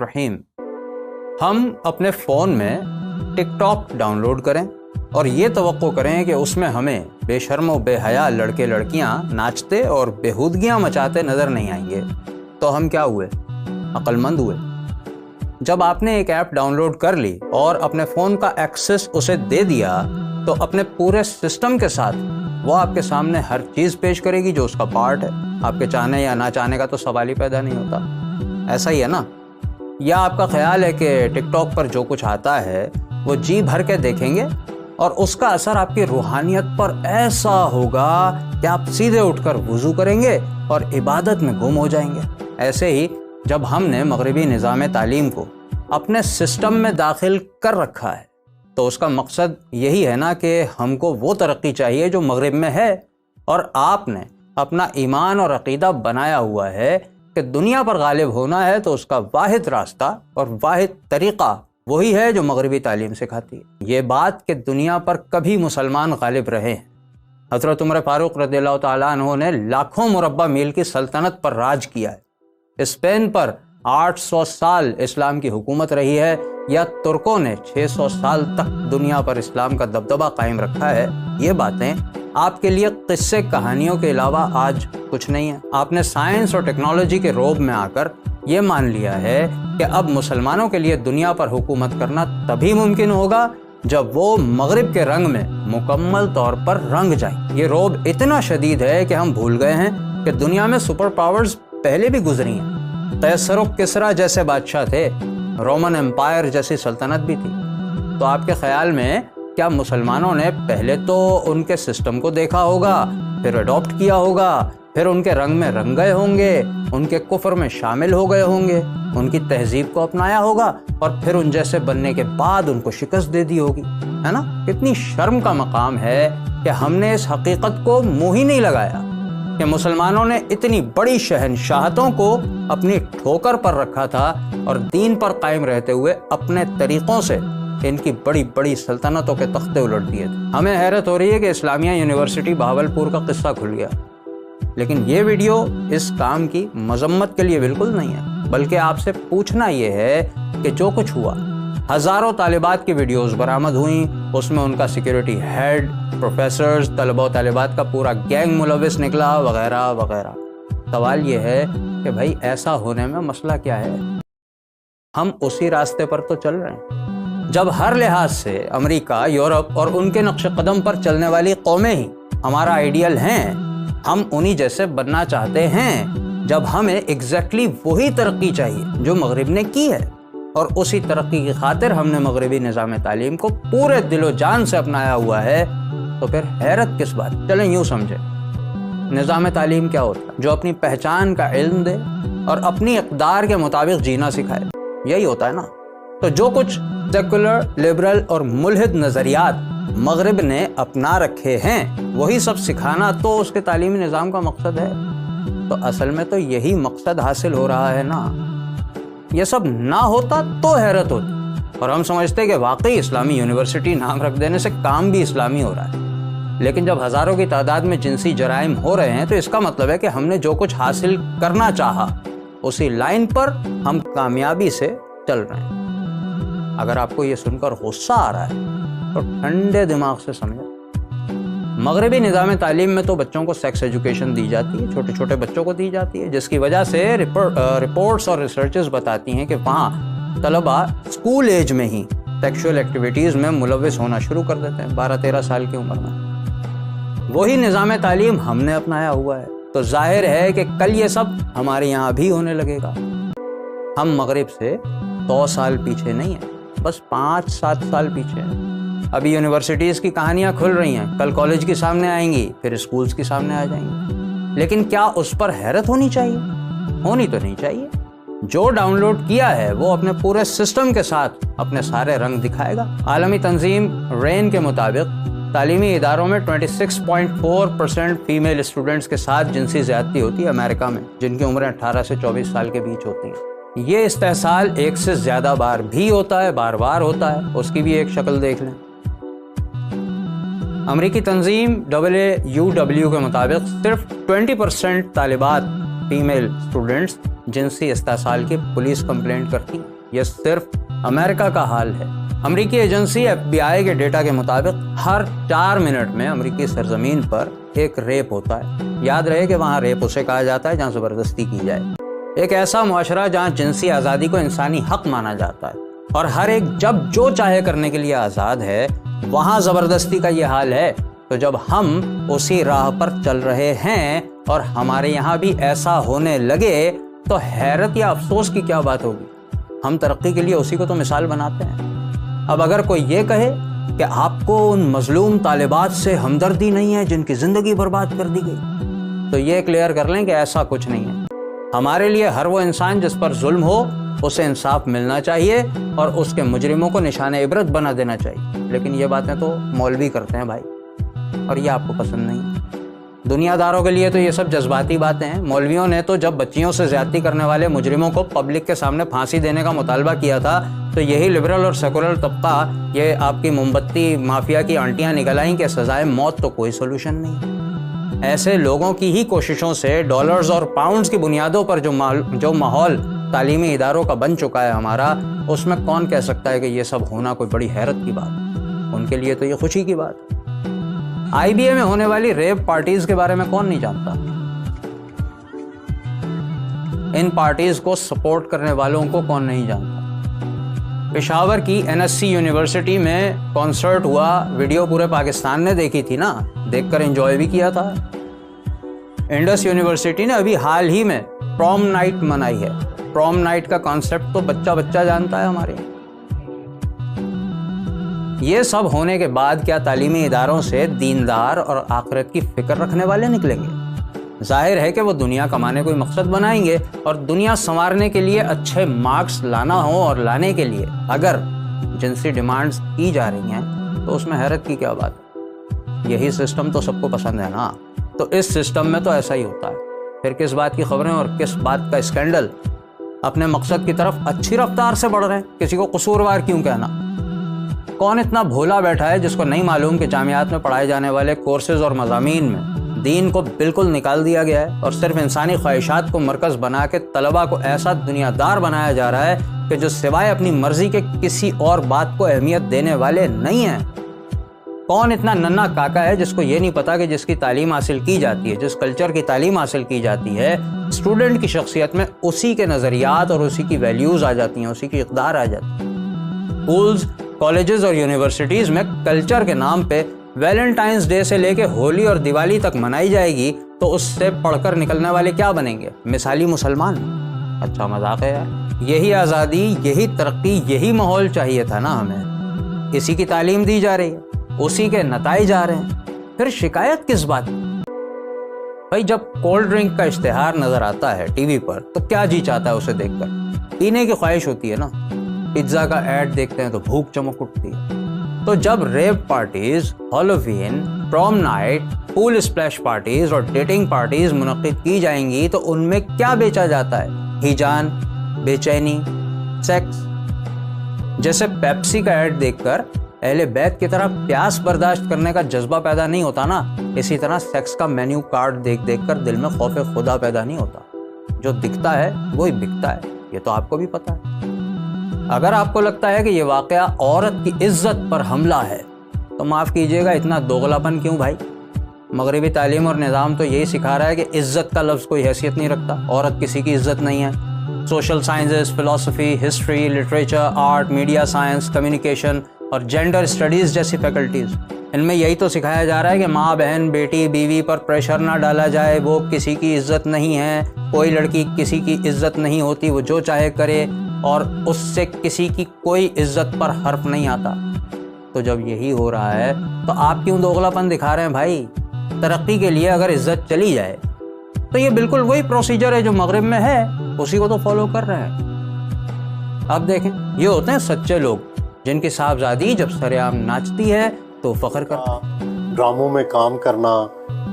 الرحیم۔ ہم اپنے فون میں ٹک ٹاک ڈاؤن لوڈ کریں اور یہ توقع کریں کہ اس میں ہمیں بے شرم و بے حیا لڑکے لڑکیاں ناچتے اور بےہودگیاں مچاتے نظر نہیں آئیں گے تو ہم کیا ہوئے؟ عقل مند ہوئے۔ جب آپ نے ایک ایپ ڈاؤن لوڈ کر لی اور اپنے فون کا ایکسس اسے دے دیا تو اپنے پورے سسٹم کے ساتھ وہ آپ کے سامنے ہر چیز پیش کرے گی جو اس کا پارٹ ہے۔ آپ کے چاہنے یا نہ چاہنے کا تو سوال ہی پیدا نہیں ہوتا۔ ایسا ہی ہے نا؟ یا آپ کا خیال ہے کہ ٹک ٹاک پر جو کچھ آتا ہے وہ جی بھر کے دیکھیں گے اور اس کا اثر آپ کی روحانیت پر ایسا ہوگا کہ آپ سیدھے اٹھ کر وضو کریں گے اور عبادت میں گم ہو جائیں گے؟ ایسے ہی جب ہم نے مغربی نظام تعلیم کو اپنے سسٹم میں داخل کر رکھا ہے تو اس کا مقصد یہی ہے نا کہ ہم کو وہ ترقی چاہیے جو مغرب میں ہے، اور آپ نے اپنا ایمان اور عقیدہ بنایا ہوا ہے کہ دنیا پر غالب ہونا ہے تو اس کا واحد راستہ اور واحد طریقہ وہی ہے جو مغربی تعلیم سکھاتی ہے۔ یہ بات کہ دنیا پر کبھی مسلمان غالب رہے ہیں، حضرت عمر فاروق رضی اللہ تعالیٰ عنہ نے لاکھوں مربع میل کی سلطنت پر راج کیا ہے، اسپین پر 800 سال اسلام کی حکومت رہی ہے، یا ترکوں نے 600 سال تک دنیا پر اسلام کا دبدبہ قائم رکھا ہے، یہ باتیں آپ کے لیے قصے کہانیوں کے علاوہ آج کچھ نہیں ہے۔ آپ نے سائنس اور ٹیکنالوجی کے روب میں آ کر یہ مان لیا ہے کہ اب مسلمانوں کے لیے دنیا پر حکومت کرنا تبھی ممکن ہوگا جب وہ مغرب کے رنگ میں مکمل طور پر رنگ جائیں۔ یہ روب اتنا شدید ہے کہ ہم بھول گئے ہیں کہ دنیا میں سپر پاورز پہلے بھی گزری ہیں۔ قیصر و کسریٰ جیسے بادشاہ تھے، رومن امپائر جیسی سلطنت بھی تھی۔ تو آپ کے خیال میں کیا مسلمانوں نے پہلے تو ان کے سسٹم کو دیکھا ہوگا، پھر اڈاپٹ کیا ہوگا، پھر ان کے رنگ میں رنگ گئے ہوں گے، ان کے کفر میں شامل ہو گئے ہوں گے، ان کی تہذیب کو اپنایا ہوگا اور پھر ان جیسے بننے کے بعد ان کو شکست دے دی ہوگی؟ ہے نا؟ کتنی شرم کا مقام ہے کہ ہم نے اس حقیقت کو منہ ہی نہیں لگایا کہ مسلمانوں نے اتنی بڑی شہنشاہتوں کو اپنی ٹھوکر پر رکھا تھا اور دین پر قائم رہتے ہوئے اپنے طریقوں سے ان کی بڑی بڑی سلطنتوں کے تختے الٹ دیے تھے۔ ہمیں حیرت ہو رہی ہے کہ اسلامیہ یونیورسٹی بہاولپور کا قصہ کھل گیا، لیکن یہ ویڈیو اس کام کی مذمت کے لیے بالکل نہیں ہے، بلکہ آپ سے پوچھنا یہ ہے کہ جو کچھ ہوا، ہزاروں طالبات کی ویڈیوز برآمد ہوئیں، اس میں ان کا سیکیورٹی ہیڈ، پروفیسرز، طلبہ و طالبات کا پورا گینگ ملوث نکلا، وغیرہ وغیرہ۔ سوال یہ ہے کہ بھائی ایسا ہونے میں مسئلہ کیا ہے؟ ہم اسی راستے پر تو چل رہے ہیں جب ہر لحاظ سے امریکہ، یورپ اور ان کے نقش قدم پر چلنے والی قومیں ہی ہمارا آئیڈیل ہیں، ہم انہی جیسے بننا چاہتے ہیں، جب ہمیں ایگزیکٹلی وہی ترقی چاہیے جو مغرب نے کی ہے، اور اسی ترقی کی خاطر ہم نے مغربی نظام تعلیم کو پورے دل و جان سے اپنایا ہوا ہے، تو پھر حیرت کس بات؟ چلیں یوں سمجھیں، نظام تعلیم کیا ہوتا ہے؟ جو اپنی پہچان کا علم دے اور اپنی اقدار کے مطابق جینا سکھائے، یہی ہوتا ہے نا؟ تو جو کچھ سیکولر، لبرل اور ملحد نظریات مغرب نے اپنا رکھے ہیں وہی سب سکھانا تو اس کے تعلیمی نظام کا مقصد ہے۔ تو اصل میں تو یہی مقصد حاصل ہو رہا ہے نا۔ یہ سب نہ ہوتا تو حیرت ہوتی اور ہم سمجھتے کہ واقعی اسلامی یونیورسٹی نام رکھ دینے سے کام بھی اسلامی ہو رہا ہے، لیکن جب ہزاروں کی تعداد میں جنسی جرائم ہو رہے ہیں تو اس کا مطلب ہے کہ ہم نے جو کچھ حاصل کرنا چاہا اسی لائن پر ہم کامیابی سے چل رہے ہیں۔ اگر آپ کو یہ سن کر غصہ آ رہا ہے تو ٹھنڈے دماغ سے سمجھیں، مغربی نظام تعلیم میں تو بچوں کو سیکس ایجوکیشن دی جاتی ہے، چھوٹے چھوٹے بچوں کو دی جاتی ہے، جس کی وجہ سے رپورٹس اور ریسرچز بتاتی ہیں کہ وہاں طلبہ اسکول ایج میں ہی سیکشول ایکٹیویٹیز میں ملوث ہونا شروع کر دیتے ہیں 12-13 سال کی عمر میں۔ وہی نظام تعلیم ہم نے اپنایا ہوا ہے، تو ظاہر ہے کہ کل یہ سب ہمارے یہاں بھی ہونے لگے گا۔ ہم مغرب سے 100 سال پیچھے نہیں ہیں، بس 5-7 سال پیچھے ہیں۔ ابھی یونیورسٹیز کی کہانیاں کھل رہی ہیں، کل کالج کی سامنے آئیں گی، پھر اسکولز کی سامنے آ جائیں گی، لیکن کیا اس پر حیرت ہونی چاہیے؟ ہونی تو نہیں چاہیے۔ جو ڈاؤن لوڈ کیا ہے وہ اپنے پورے سسٹم کے ساتھ اپنے سارے رنگ دکھائے گا۔ عالمی تنظیم رین کے مطابق تعلیمی اداروں میں 26.4% فیمیل اسٹوڈنٹس کے ساتھ جنسی زیادتی ہوتی ہے امریکہ میں، جن کی عمریں 18 سے 24 سال کے بیچ ہوتی ہیں۔ یہ استحصال ایک سے زیادہ بار بھی ہوتا ہے، بار بار ہوتا ہے، اس کی بھی ایک شکل دیکھ لیں۔ امریکی تنظیم WUW کے مطابق صرف 20% طالبات فیمیل اسٹوڈنٹس جنسی استحصال کی پولیس کمپلینٹ کرتی ہیں۔ یہ صرف امریکہ کا حال ہے۔ امریکی ایجنسی FBI کے ڈیٹا کے مطابق ہر 4 منٹ میں امریکی سرزمین پر ایک ریپ ہوتا ہے۔ یاد رہے کہ وہاں ریپ اسے کہا جاتا ہے جہاں زبردستی کی جائے۔ ایک ایسا معاشرہ جہاں جنسی آزادی کو انسانی حق مانا جاتا ہے اور ہر ایک جب جو چاہے کرنے کے لیے آزاد ہے، وہاں زبردستی کا یہ حال ہے۔ تو جب ہم اسی راہ پر چل رہے ہیں اور ہمارے یہاں بھی ایسا ہونے لگے تو حیرت یا افسوس کی کیا بات ہوگی؟ ہم ترقی کے لیے اسی کو تو مثال بناتے ہیں۔ اب اگر کوئی یہ کہے کہ آپ کو ان مظلوم طالبات سے ہمدردی نہیں ہے جن کی زندگی برباد کر دی گئی، تو یہ کلیئر کر لیں کہ ایسا کچھ نہیں ہے۔ ہمارے لیے ہر وہ انسان جس پر ظلم ہو اسے انصاف ملنا چاہیے اور اس کے مجرموں کو نشان عبرت بنا دینا چاہیے۔ لیکن یہ باتیں تو مولوی کرتے ہیں بھائی، اور یہ آپ کو پسند نہیں۔ دنیا داروں کے لیے تو یہ سب جذباتی باتیں ہیں۔ مولویوں نے تو جب بچیوں سے زیادتی کرنے والے مجرموں کو پبلک کے سامنے پھانسی دینے کا مطالبہ کیا تھا تو یہی لبرل اور سیکولر طبقہ، یہ آپ کی موم بتی مافیا کی آنٹیاں نکل آئیں کہ سزائے موت تو کوئی سولوشن نہیں۔ ایسے لوگوں کی ہی کوششوں سے ڈالرز اور پاؤنڈز کی بنیادوں پر جو ماحول تعلیمی اداروں کا بن چکا ہے ہمارا، اس میں کون کہہ سکتا ہے کہ یہ سب ہونا کوئی بڑی حیرت کی بات؟ ان کے لیے تو یہ خوشی کی بات ہے۔ IBA میں ہونے والی ریپ پارٹیز کے بارے میں کون نہیں جانتا؟ ان پارٹیز کو سپورٹ کرنے والوں کو کون نہیں جانتا؟ پشاور کی NSC یونیورسٹی میں کانسرٹ ہوا، ویڈیو پورے پاکستان نے دیکھی تھی نا، دیکھ کر انجوائے بھی کیا تھا۔ انڈس یونیورسٹی نے ابھی حال ہی میں پروم نائٹ منائی ہے۔ پروم نائٹ کا کانسیپٹ تو بچہ جانتا ہے ہمارے۔ یہ سب ہونے کے بعد کیا تعلیمی اداروں سے دیندار اور آخرت کی فکر رکھنے والے نکلیں گے؟ ظاہر ہے کہ وہ دنیا کمانے کو مقصد بنائیں گے، اور دنیا سنوارنے کے لیے اچھے مارکس لانا ہو اور لانے کے لیے اگر جنسی ڈیمانڈز کی جا رہی ہیں تو اس میں حیرت کی کیا بات ہے؟ یہی سسٹم تو سب کو پسند ہے نا، تو اس سسٹم میں تو ایسا ہی ہوتا ہے۔ پھر کس بات کی خبریں اور کس بات کا اسکینڈل؟ اپنے مقصد کی طرف اچھی رفتار سے بڑھ رہے ہیں، کسی کو قصوروار کیوں کہنا؟ کون اتنا بھولا بیٹھا ہے جس کو نہیں معلوم کہ جامعات میں پڑھائے جانے والے کورسز اور مضامین میں دین کو بالکل نکال دیا گیا ہے اور صرف انسانی خواہشات کو مرکز بنا کے طلباء کو ایسا دنیا دار بنایا جا رہا ہے کہ جو سوائے اپنی مرضی کے کسی اور بات کو اہمیت دینے والے نہیں ہیں؟ کون اتنا ننھا کاکا ہے جس کو یہ نہیں پتا کہ جس کی تعلیم حاصل کی جاتی ہے، جس کلچر کی تعلیم حاصل کی جاتی ہے، اسٹوڈنٹ کی شخصیت میں اسی کے نظریات اور اسی کی ویلیوز آ جاتی ہیں، اسی کی اقدار آ جاتی ہے۔ اسکولز، کالجز اور یونیورسٹیز میں کلچر کے نام پہ ویلنٹائنز ڈے سے لے کے ہولی اور دیوالی تک منائی جائے گی تو اس سے پڑھ کر نکلنے والے کیا بنیں گے؟ مثالی مسلمان؟ اچھا مذاق ہے یار۔ یہی آزادی، یہی ترقی، یہی ماحول چاہیے تھا نا ہمیں۔ اسی کی تعلیم دی جا رہی ہے، اسی کے نتائج آ رہے ہیں، پھر شکایت کس بات کی؟ بھائی جب کولڈ ڈرنک کا اشتہار نظر آتا ہے ٹی وی پر تو کیا جی چاہتا ہے اسے دیکھ کر؟ پینے کی خواہش ہوتی ہے نا۔ پیزا کا ایڈ دیکھتے ہیں تو بھوک چمک اٹھتی ہے۔ تو جب rap parties, Halloween, prom night, pool splash parties اور ڈیٹنگ پارٹیز منعقد کی جائیں گی تو ان میں کیا بیچا جاتا ہے؟ ہیجان، بے چینی، سیکس۔ جیسے پیپسی کا ایڈ دیکھ کر اہل بیت کی طرح پیاس برداشت کرنے کا جذبہ پیدا نہیں ہوتا نا، اسی طرح سیکس کا مینیو کارڈ دیکھ کر دل میں خوف خدا پیدا نہیں ہوتا۔ جو دکھتا ہے وہی بکتا ہے، یہ تو آپ کو بھی پتا ہے۔ اگر آپ کو لگتا ہے کہ یہ واقعہ عورت کی عزت پر حملہ ہے تو معاف کیجیے گا، اتنا دوغلاپن کیوں بھائی؟ مغربی تعلیم اور نظام تو یہی سکھا رہا ہے کہ عزت کا لفظ کوئی حیثیت نہیں رکھتا، عورت کسی کی عزت نہیں ہے۔ سوشل سائنسز، فلسفی، history, literature, art, media science, communication اور جینڈر اسٹڈیز جیسی فیکلٹیز، ان میں یہی تو سکھایا جا رہا ہے کہ ماں، بہن، بیٹی، بیوی پر پریشر نہ ڈالا جائے، وہ کسی کی عزت نہیں ہے، کوئی لڑکی کسی کی عزت نہیں ہوتی، وہ جو چاہے کرے اور اس سے کسی کی کوئی عزت پر حرف نہیں آتا۔ تو جب یہی ہو رہا ہے تو آپ کیوں دوغلاپن دکھا رہے ہیں بھائی؟ ترقی کے لیے اگر عزت چلی جائے تو یہ بالکل وہی پروسیجر ہے جو مغرب میں ہے، اسی کو تو فالو کر رہے ہیں۔ اب دیکھیں، یہ ہوتے ہیں سچے لوگ جن کی صاحبزادی جب سر عام ناچتی ہے تو فخر کرتا ہے۔ ڈراموں میں کام کرنا،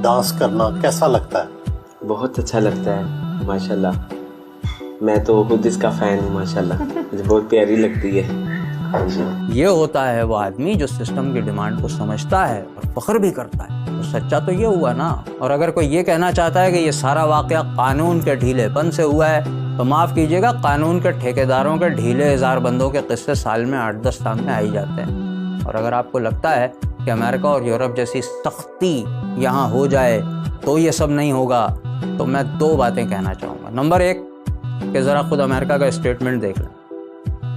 ڈانس کرنا کیسا لگتا ہے؟ بہت اچھا لگتا ہے ماشاءاللہ، میں تو خود اس کا فین ہوں ماشاءاللہ، مجھے بہت پیاری لگتی ہے۔ یہ ہوتا ہے وہ آدمی جو سسٹم کی ڈیمانڈ کو سمجھتا ہے اور فخر بھی کرتا ہے، تو سچا تو یہ ہوا نا۔ اور اگر کوئی یہ کہنا چاہتا ہے کہ یہ سارا واقعہ قانون کے ڈھیلے پن سے ہوا ہے تو معاف کیجیے گا، قانون کے ٹھیکیداروں کے ڈھیلے ہزار بندوں کے قصے سال میں 8-10 سامنے آ ہی جاتے ہیں۔ اور اگر آپ کو لگتا ہے کہ امریکہ اور یورپ جیسی سختی یہاں ہو جائے تو یہ سب نہیں ہوگا، تو میں 2 باتیں کہنا چاہوں گا۔ نمبر 1 کہ ذرا خود امریکہ کا اسٹیٹمنٹ دیکھ لیں۔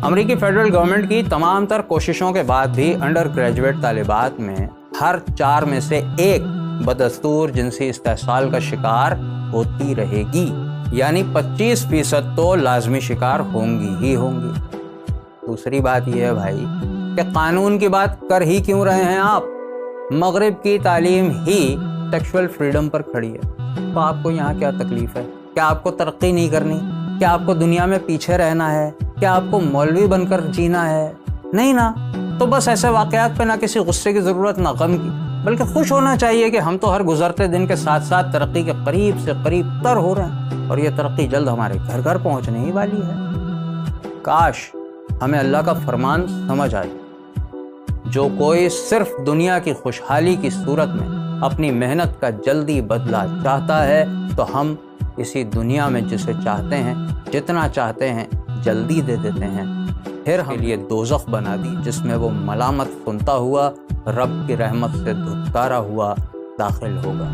امریکی فیڈرل گورنمنٹ کی تمام تر کوششوں کے بعد بھی انڈر گریجویٹ طالبات میں ہر 4 میں سے 1 بدستور جنسی استحصال کا شکار ہوتی رہے گی، یعنی 25% تو لازمی شکار ہوں گی۔ دوسری بات یہ ہے بھائی کہ قانون کی بات کر ہی کیوں رہے ہیں آپ؟ مغرب کی تعلیم ہی سیکشول فریڈم پر کھڑی ہے، تو آپ کو یہاں کیا تکلیف ہے؟ کیا آپ کو ترقی نہیں کرنی؟ کیا آپ کو دنیا میں پیچھے رہنا ہے؟ کیا آپ کو مولوی بن کر جینا ہے؟ نہیں نا، تو بس ایسے واقعات پہ نہ کسی غصے کی ضرورت نہ غم کی، بلکہ خوش ہونا چاہیے کہ ہم تو ہر گزرتے دن کے ساتھ ساتھ ترقی کے قریب سے قریب تر ہو رہے ہیں، اور یہ ترقی جلد ہمارے گھر گھر پہنچنے ہی والی ہے۔ کاش ہمیں اللہ کا فرمان سمجھ آئے، جو کوئی صرف دنیا کی خوشحالی کی صورت میں اپنی محنت کا جلدی بدلہ چاہتا ہے تو ہم اسی دنیا میں جسے چاہتے ہیں، جتنا چاہتے ہیں، جلدی دے دیتے ہیں، پھر ہم لیے دوزخ بنا دی جس میں وہ ملامت سنتا ہوا رب کی رحمت سے دھتکارا ہوا داخل ہوگا۔